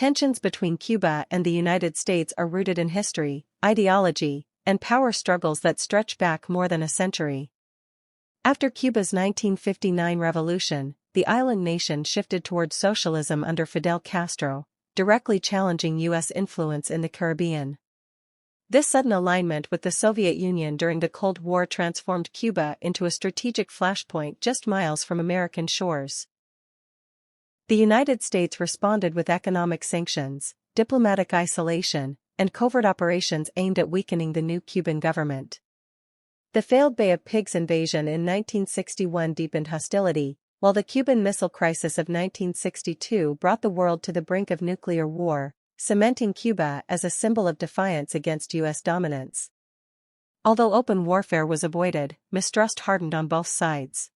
Tensions between Cuba and the United States are rooted in history, ideology, and power struggles that stretch back more than a century. After Cuba's 1959 revolution, the island nation shifted toward socialism under Fidel Castro, directly challenging U.S. influence in the Caribbean. This sudden alignment with the Soviet Union during the Cold War transformed Cuba into a strategic flashpoint just miles from American shores. The United States responded with economic sanctions, diplomatic isolation, and covert operations aimed at weakening the new Cuban government. The failed Bay of Pigs invasion in 1961 deepened hostility, while the Cuban Missile Crisis of 1962 brought the world to the brink of nuclear war, cementing Cuba as a symbol of defiance against U.S. dominance. Although open warfare was avoided, mistrust hardened on both sides.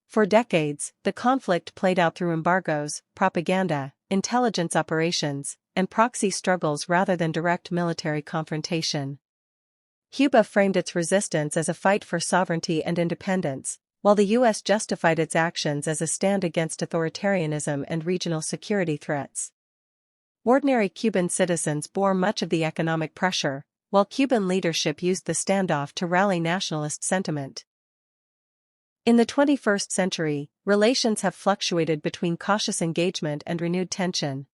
For decades, the conflict played out through embargoes, propaganda, intelligence operations, and proxy struggles rather than direct military confrontation. Cuba framed its resistance as a fight for sovereignty and independence, while the U.S. justified its actions as a stand against authoritarianism and regional security threats. Ordinary Cuban citizens bore much of the economic pressure, while Cuban leadership used the standoff to rally nationalist sentiment. In the 21st century, relations have fluctuated between cautious engagement and renewed tension.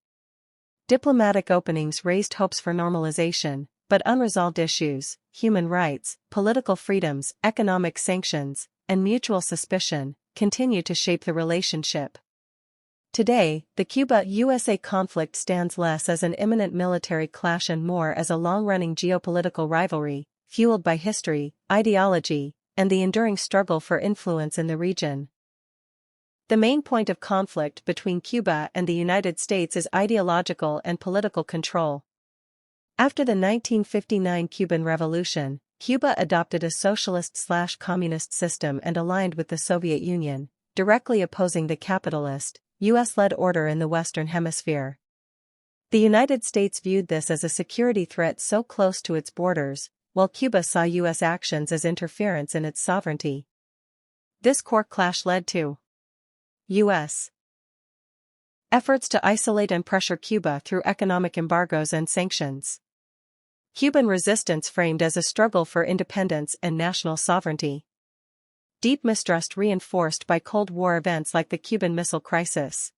Diplomatic openings raised hopes for normalization, but unresolved issues, human rights, political freedoms, economic sanctions, and mutual suspicion, continue to shape the relationship. Today, the Cuba-USA conflict stands less as an imminent military clash and more as a long-running geopolitical rivalry, fueled by history, ideology, and the enduring struggle for influence in the region. The main point of conflict between Cuba and the United States is ideological and political control. After the 1959 Cuban Revolution, Cuba adopted a socialist/communist system and aligned with the Soviet Union, directly opposing the capitalist, U.S.-led order in the Western Hemisphere. The United States viewed this as a security threat so close to its borders, while Cuba saw U.S. actions as interference in its sovereignty. This core clash led to U.S. efforts to isolate and pressure Cuba through economic embargoes and sanctions. Cuban resistance framed as a struggle for independence and national sovereignty. Deep mistrust reinforced by Cold War events like the Cuban Missile Crisis.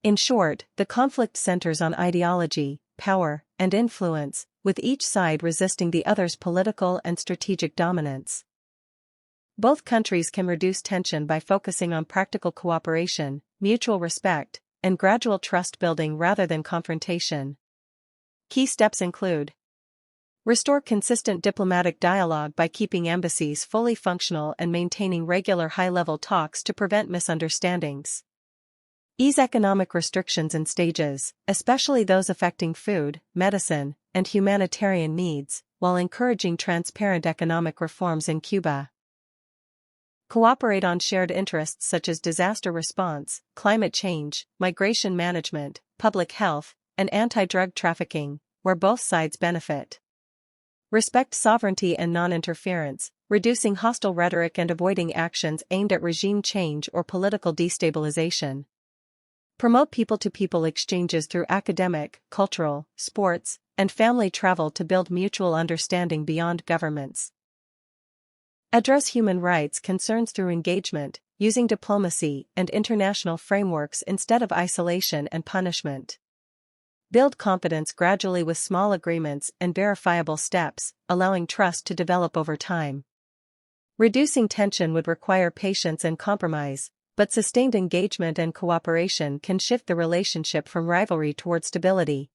In short, the conflict centers on ideology, power, and influence, with each side resisting the other's political and strategic dominance. Both countries can reduce tension by focusing on practical cooperation, mutual respect, and gradual trust building rather than confrontation. Key steps include: restore consistent diplomatic dialogue by keeping embassies fully functional and maintaining regular high-level talks to prevent misunderstandings. Ease economic restrictions in stages, especially those affecting food, medicine, and humanitarian needs, while encouraging transparent economic reforms in Cuba. Cooperate on shared interests such as disaster response, climate change, migration management, public health, and anti-drug trafficking, where both sides benefit. Respect sovereignty and non-interference, reducing hostile rhetoric and avoiding actions aimed at regime change or political destabilization. Promote people-to-people exchanges through academic, cultural, sports, and family travel to build mutual understanding beyond governments. Address human rights concerns through engagement, using diplomacy and international frameworks instead of isolation and punishment. Build confidence gradually with small agreements and verifiable steps, allowing trust to develop over time. Reducing tension would require patience and compromise, but sustained engagement and cooperation can shift the relationship from rivalry toward stability.